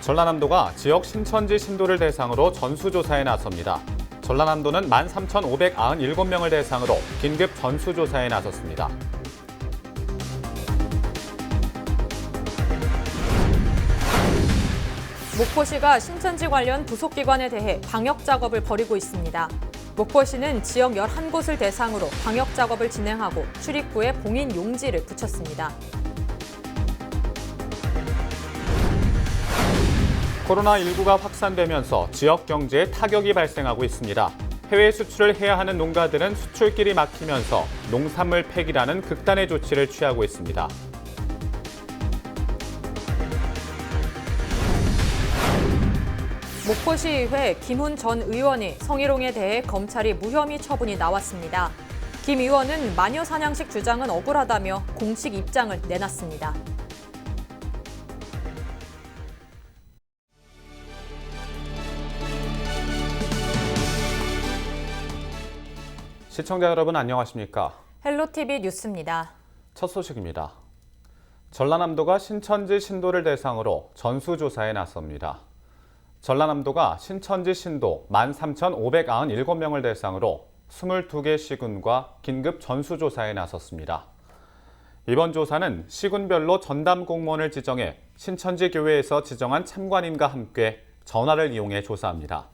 전라남도가 지역 신천지 신도를 대상으로 전수조사에 나섭니다. 전라남도는 13,597명을 대상으로 긴급 전수조사에 나섰습니다. 목포시가 신천지 관련 부속기관에 대해 방역 작업을 벌이고 있습니다. 목포시는 지역 11곳을 대상으로 방역 작업을 진행하고 출입구에 봉인 용지를 붙였습니다. 코로나19가 확산되면서 지역 경제에 타격이 발생하고 있습니다. 해외 수출을 해야 하는 농가들은 수출길이 막히면서 농산물 폐기라는 극단의 조치를 취하고 있습니다. 목포시의회 김훈 전 의원이 성희롱에 대해 검찰이 무혐의 처분이 나왔습니다. 김 의원은 마녀 사냥식 주장은 억울하다며 공식 입장을 내놨습니다. 시청자 여러분 안녕하십니까? 헬로티비 뉴스입니다. 첫 소식입니다. 전라남도가 신천지 신도를 대상으로 전수조사에 나섭니다. 전라남도가 신천지 신도 13,597명을 대상으로 22개 시군과 긴급 전수조사에 나섰습니다. 이번 조사는 시군별로 전담 공무원을 지정해 신천지 교회에서 지정한 참관인과 함께 전화를 이용해 조사합니다.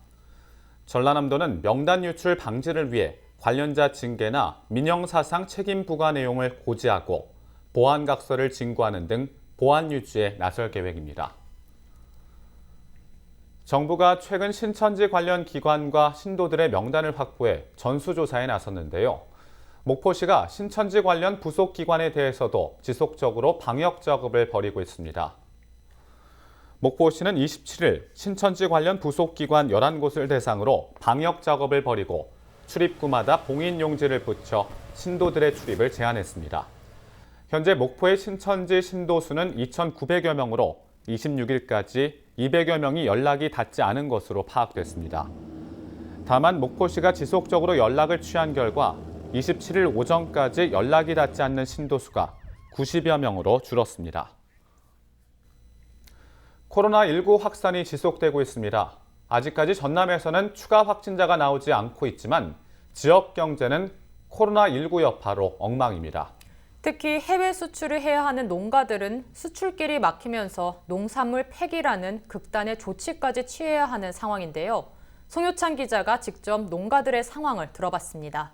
전라남도는 명단 유출 방지를 위해 관련자 징계나 민형사상 책임 부과 내용을 고지하고 보안각서를 진구하는 등 보안 유지에 나설 계획입니다. 정부가 최근 신천지 관련 기관과 신도들의 명단을 확보해 전수조사에 나섰는데요. 목포시가 신천지 관련 부속 기관에 대해서도 지속적으로 방역 작업을 벌이고 있습니다. 목포시는 27일 신천지 관련 부속 기관 11곳을 대상으로 방역 작업을 벌이고 출입구마다 봉인 용지를 붙여 신도들의 출입을 제한했습니다. 현재 목포의 신천지 신도 수는 2,900여 명으로 26일까지 200여 명이 연락이 닿지 않은 것으로 파악됐습니다. 다만 목포시가 지속적으로 연락을 취한 결과 27일 오전까지 연락이 닿지 않는 신도 수가 90여 명으로 줄었습니다. 코로나19 확산이 지속되고 있습니다. 아직까지 전남에서는 추가 확진자가 나오지 않고 있지만 지역 경제는 코로나19 여파로 엉망입니다. 특히 해외 수출을 해야 하는 농가들은 수출길이 막히면서 농산물 폐기라는 극단의 조치까지 취해야 하는 상황인데요. 송효찬 기자가 직접 농가들의 상황을 들어봤습니다.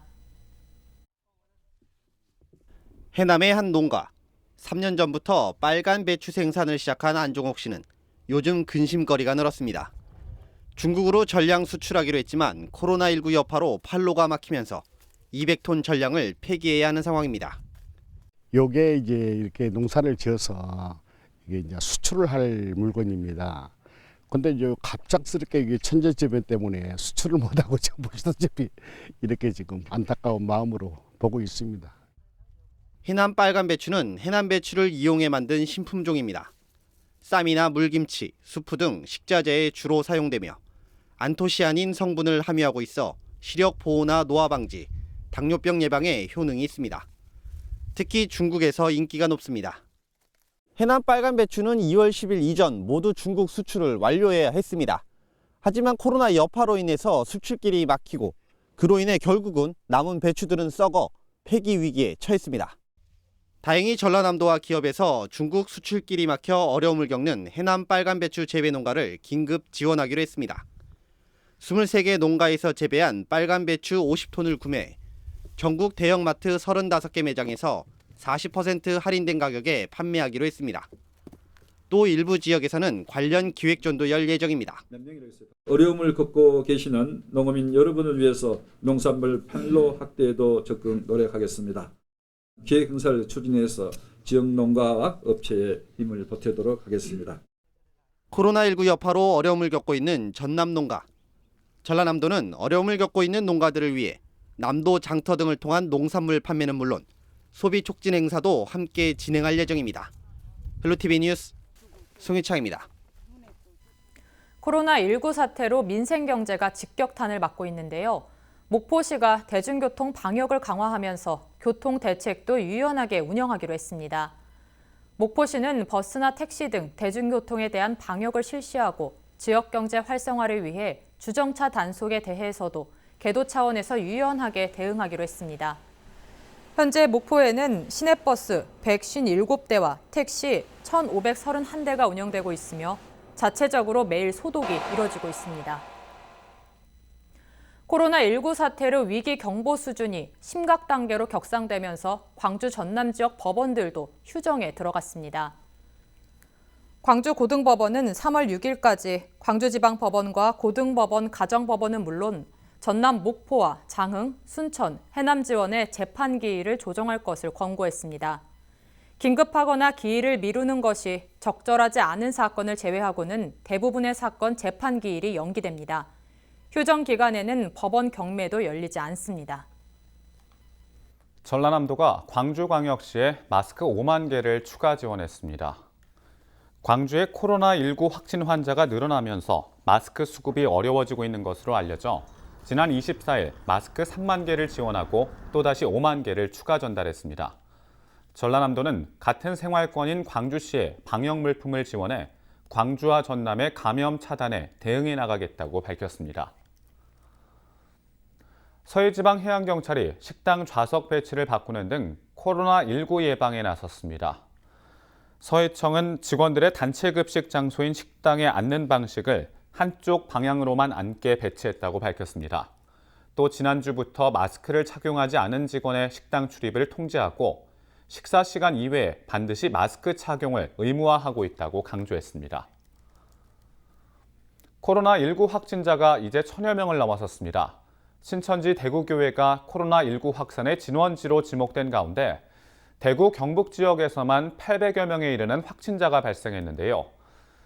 해남의 한 농가. 3년 전부터 빨간 배추 생산을 시작한 안종옥 씨는 요즘 근심거리가 늘었습니다. 중국으로 전량 수출하기로 했지만 코로나19 여파로 판로가 막히면서 200톤 전량을 폐기해야 하는 상황입니다. 요게 이제 이렇게 농사를 지어서 이게 이제 수출을 할 물건입니다. 근데 이제 갑작스럽게 이게 천재지변 때문에 수출을 못하고 지금 보시다시피 이렇게 지금 안타까운 마음으로 보고 있습니다. 해남 빨간 배추는 해남 배추를 이용해 만든 신품종입니다. 쌈이나 물김치, 수프 등 식자재에 주로 사용되며 안토시아닌 성분을 함유하고 있어 시력 보호나 노화 방지, 당뇨병 예방에 효능이 있습니다. 특히 중국에서 인기가 높습니다. 해남 빨간 배추는 2월 10일 이전 모두 중국 수출을 완료해야 했습니다. 하지만 코로나 여파로 인해서 수출길이 막히고 그로 인해 결국은 남은 배추들은 썩어 폐기 위기에 처했습니다. 다행히 전라남도와 기업에서 중국 수출길이 막혀 어려움을 겪는 해남 빨간 배추 재배 농가를 긴급 지원하기로 했습니다. 23개 농가에서 재배한 빨간 배추 50톤을 구매해 전국 대형마트 35개 매장에서 40% 할인된 가격에 판매하기로 했습니다. 또 일부 지역에서는 관련 기획전도 열 예정입니다. 어려움을 겪고 계시는 농어민 여러분을 위해서 농산물 판로 확대에도 적극 노력하겠습니다. 기획 행사를 추진해서 지역 농가와 업체에 힘을 보태도록 하겠습니다. 코로나19 여파로 어려움을 겪고 있는 전남 농가. 전라남도는 어려움을 겪고 있는 농가들을 위해 남도 장터 등을 통한 농산물 판매는 물론 소비 촉진 행사도 함께 진행할 예정입니다. 헬로티비 뉴스 송희창입니다. 코로나19 사태로 민생 경제가 직격탄을 맞고 있는데요. 목포시가 대중교통 방역을 강화하면서 교통 대책도 유연하게 운영하기로 했습니다. 목포시는 버스나 택시 등 대중교통에 대한 방역을 실시하고 지역경제 활성화를 위해 주정차 단속에 대해서도 계도 차원에서 유연하게 대응하기로 했습니다. 현재 목포에는 시내버스 157대와 택시 1,531대가 운영되고 있으며 자체적으로 매일 소독이 이뤄지고 있습니다. 코로나19 사태로 위기 경보 수준이 심각 단계로 격상되면서 광주 전남 지역 법원들도 휴정에 들어갔습니다. 광주 고등법원은 3월 6일까지 광주지방법원과 고등법원, 가정법원은 물론 전남 목포와 장흥, 순천, 해남 지원의 재판 기일을 조정할 것을 권고했습니다. 긴급하거나 기일을 미루는 것이 적절하지 않은 사건을 제외하고는 대부분의 사건 재판 기일이 연기됩니다. 휴정 기간에는 법원 경매도 열리지 않습니다. 전라남도가 광주광역시에 마스크 5만 개를 추가 지원했습니다. 광주의 코로나19 확진 환자가 늘어나면서 마스크 수급이 어려워지고 있는 것으로 알려져 지난 24일 마스크 3만 개를 지원하고 또다시 5만 개를 추가 전달했습니다. 전라남도는 같은 생활권인 광주시에 방역 물품을 지원해 광주와 전남의 감염 차단에 대응해 나가겠다고 밝혔습니다. 서해지방해양경찰이 식당 좌석 배치를 바꾸는 등 코로나19 예방에 나섰습니다. 서해청은 직원들의 단체 급식 장소인 식당에 앉는 방식을 한쪽 방향으로만 앉게 배치했다고 밝혔습니다. 또 지난주부터 마스크를 착용하지 않은 직원의 식당 출입을 통제하고 식사 시간 이외에 반드시 마스크 착용을 의무화하고 있다고 강조했습니다. 코로나19 확진자가 이제 1,000여 명을 넘어섰습니다. 신천지 대구교회가 코로나19 확산의 진원지로 지목된 가운데 대구 경북 지역에서만 800여 명에 이르는 확진자가 발생했는데요.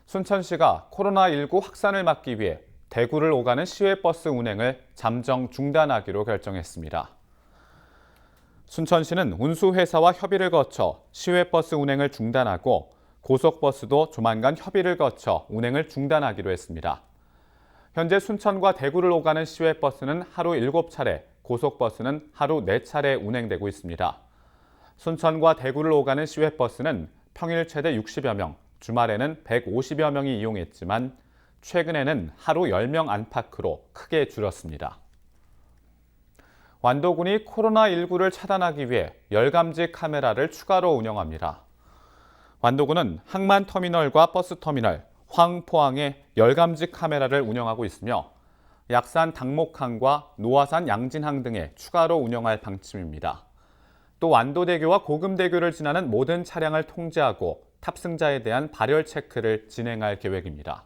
순천시가 코로나19 확산을 막기 위해 대구를 오가는 시외버스 운행을 잠정 중단하기로 결정했습니다. 순천시는 운수회사와 협의를 거쳐 시외버스 운행을 중단하고 고속버스도 조만간 협의를 거쳐 운행을 중단하기로 했습니다. 현재 순천과 대구를 오가는 시외버스는 하루 7차례, 고속버스는 하루 4차례 운행되고 있습니다. 순천과 대구를 오가는 시외버스는 평일 최대 60여 명, 주말에는 150여 명이 이용했지만 최근에는 하루 10명 안팎으로 크게 줄었습니다. 완도군이 코로나19를 차단하기 위해 열감지 카메라를 추가로 운영합니다. 완도군은 항만터미널과 버스터미널, 황포항에 열감지 카메라를 운영하고 있으며 약산 당목항과 노화산 양진항 등에 추가로 운영할 방침입니다. 또 완도대교와 고금대교를 지나는 모든 차량을 통제하고 탑승자에 대한 발열 체크를 진행할 계획입니다.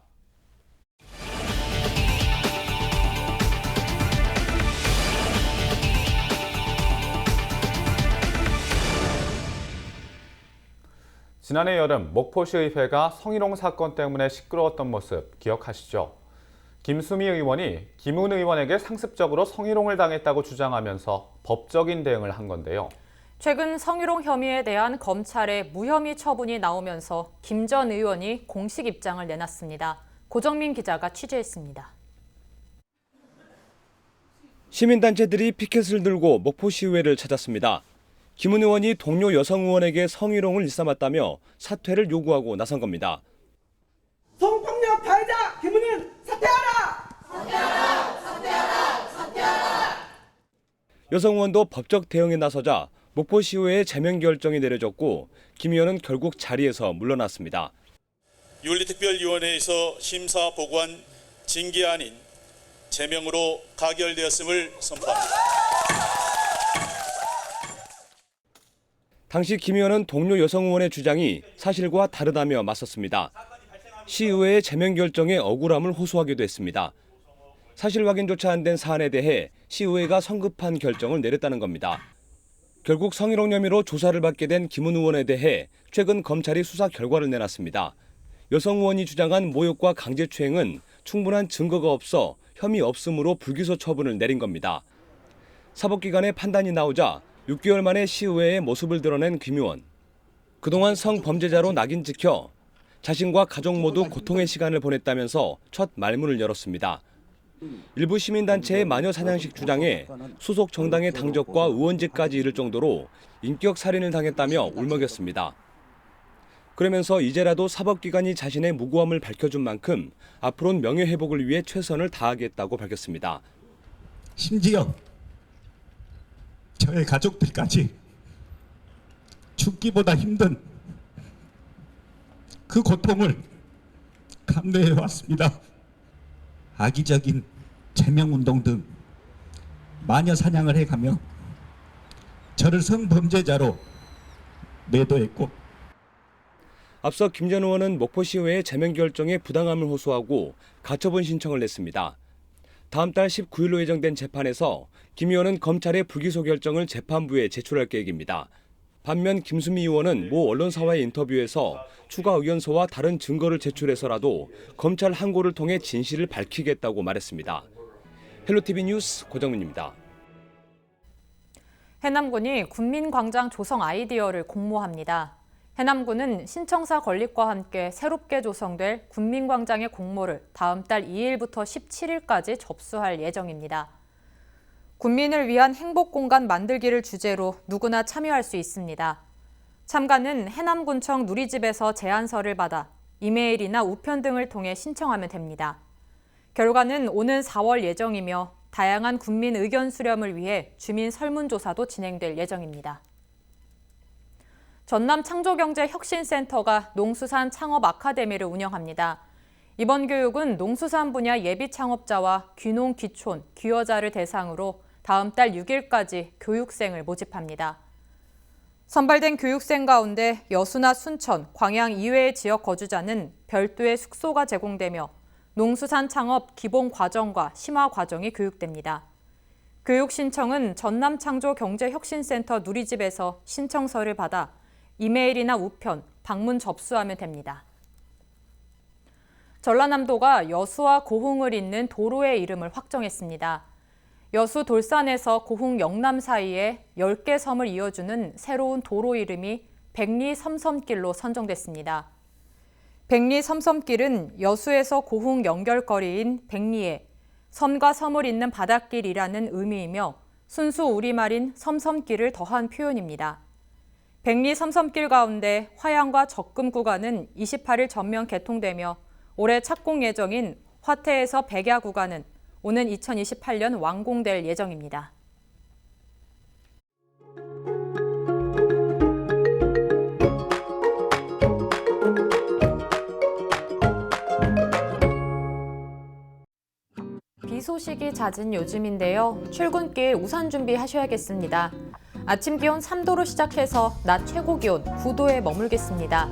지난해 여름 목포시 의회가 성희롱 사건 때문에 시끄러웠던 모습 기억하시죠? 김수미 의원이 김훈 의원에게 상습적으로 성희롱을 당했다고 주장하면서 법적인 대응을 한 건데요. 최근 성희롱 혐의에 대한 검찰의 무혐의 처분이 나오면서 김 전 의원이 공식 입장을 내놨습니다. 고정민 기자가 취재했습니다. 시민단체들이 피켓을 들고 목포시의회를 찾았습니다. 김훈 의원이 동료 여성 의원에게 성희롱을 일삼았다며 사퇴를 요구하고 나선 겁니다. 성폭력 가해자 김훈은 사퇴하라! 여성 의원도 법적 대응에 나서자 목포시의회의 제명 결정이 내려졌고 김 의원은 결국 자리에서 물러났습니다. 윤리특별위원회에서 심사 보고한 징계안인 제명으로 가결되었음을 선포합니다. 당시 김 의원은 동료 여성 의원의 주장이 사실과 다르다며 맞섰습니다. 시의회의 제명 결정에 억울함을 호소하기도 했습니다. 사실 확인조차 안 된 사안에 대해 시의회가 성급한 결정을 내렸다는 겁니다. 결국 성희롱 혐의로 조사를 받게 된 김훈 의원에 대해 최근 검찰이 수사 결과를 내놨습니다. 여성 의원이 주장한 모욕과 강제추행은 충분한 증거가 없어 혐의 없음으로 불기소 처분을 내린 겁니다. 사법기관의 판단이 나오자 6개월 만에 시의회의 모습을 드러낸 김 의원. 그동안 성범죄자로 낙인 찍혀 자신과 가족 모두 고통의 시간을 보냈다면서 첫 말문을 열었습니다. 일부 시민단체의 마녀 사냥식 주장에 소속 정당의 당적과 의원직까지 이를 정도로 인격 살인을 당했다며 울먹였습니다. 그러면서 이제라도 사법기관이 자신의 무고함을 밝혀준 만큼 앞으로는 명예회복을 위해 최선을 다하겠다고 밝혔습니다. 심지어 저의 가족들까지 죽기보다 힘든 그 고통을 감내해 왔습니다. 악의적인 제명운동 등 마녀 사냥을 해가며 저를 성범죄자로 매도했고, 앞서 김 전 의원은 목포시의회 제명 결정에 부당함을 호소하고 가처분 신청을 냈습니다. 다음 달 19일로 예정된 재판에서 김 의원은 검찰의 불기소 결정을 재판부에 제출할 계획입니다. 반면 김수미 의원은 모 언론사와의 인터뷰에서 추가 의견서와 다른 증거를 제출해서라도 검찰 항고를 통해 진실을 밝히겠다고 말했습니다. 헬로티비 뉴스 고정민입니다. 해남군이 군민광장 조성 아이디어를 공모합니다. 해남군은 신청사 건립과 함께 새롭게 조성될 군민광장의 공모를 다음 달 2일부터 17일까지 접수할 예정입니다. 군민을 위한 행복공간 만들기를 주제로 누구나 참여할 수 있습니다. 참가는 해남군청 누리집에서 제안서를 받아 이메일이나 우편 등을 통해 신청하면 됩니다. 결과는 오는 4월 예정이며 다양한 군민 의견 수렴을 위해 주민 설문조사도 진행될 예정입니다. 전남 창조경제혁신센터가 농수산 창업 아카데미를 운영합니다. 이번 교육은 농수산 분야 예비 창업자와 귀농, 귀촌, 귀여자를 대상으로 다음 달 6일까지 교육생을 모집합니다. 선발된 교육생 가운데 여수나 순천, 광양 이외의 지역 거주자는 별도의 숙소가 제공되며 농수산 창업 기본 과정과 심화 과정이 교육됩니다. 교육 신청은 전남창조경제혁신센터 누리집에서 신청서를 받아 이메일이나 우편, 방문 접수하면 됩니다. 전라남도가 여수와 고흥을 잇는 도로의 이름을 확정했습니다. 여수 돌산에서 고흥 영남 사이에 10개 섬을 이어주는 새로운 도로 이름이 백리섬섬길로 선정됐습니다. 백리섬섬길은 여수에서 고흥 연결거리인 백리에 섬과 섬을 잇는 바닷길이라는 의미이며 순수 우리말인 섬섬길을 더한 표현입니다. 백리섬섬길 가운데 화양과 적금 구간은 28일 전면 개통되며 올해 착공 예정인 화태에서 백야 구간은 오는 2028년 완공될 예정입니다. 비 소식이 잦은 요즘인데요. 출근길 우산 준비하셔야겠습니다. 아침 기온 3도로 시작해서 낮 최고 기온 9도에 머물겠습니다.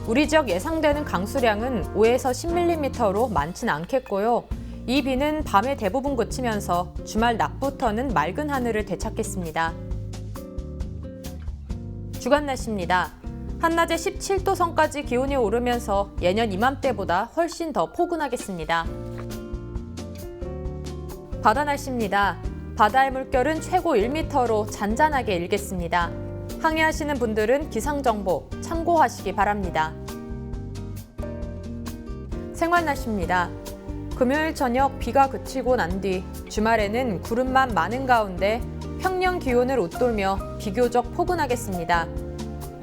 우리 지역 예상되는 강수량은 5에서 10mm로 많진 않겠고요. 이 비는 밤에 대부분 그치면서 주말 낮부터는 맑은 하늘을 되찾겠습니다. 주간 날씨입니다. 한낮에 17도 선까지 기온이 오르면서 예년 이맘때보다 훨씬 더 포근하겠습니다. 바다 날씨입니다. 바다의 물결은 최고 1m로 잔잔하게 일겠습니다. 항해하시는 분들은 기상정보 참고하시기 바랍니다. 생활 날씨입니다. 금요일 저녁 비가 그치고 난 뒤 주말에는 구름만 많은 가운데 평년 기온을 웃돌며 비교적 포근하겠습니다.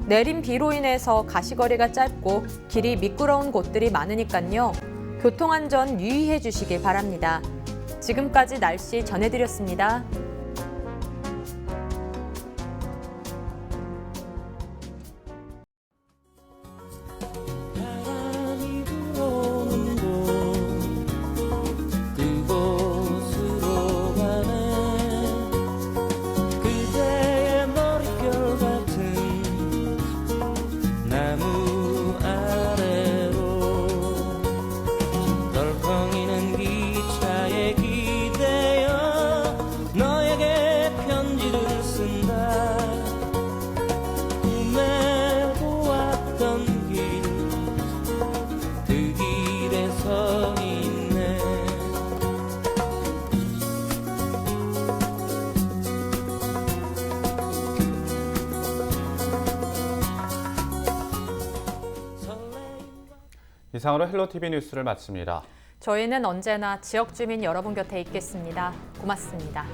내린 비로 인해서 가시거리가 짧고 길이 미끄러운 곳들이 많으니까요. 교통안전 유의해 주시길 바랍니다. 지금까지 날씨 전해드렸습니다. 이상으로 헬로티비 뉴스를 마칩니다. 저희는 언제나 지역 주민 여러분 곁에 있겠습니다. 고맙습니다.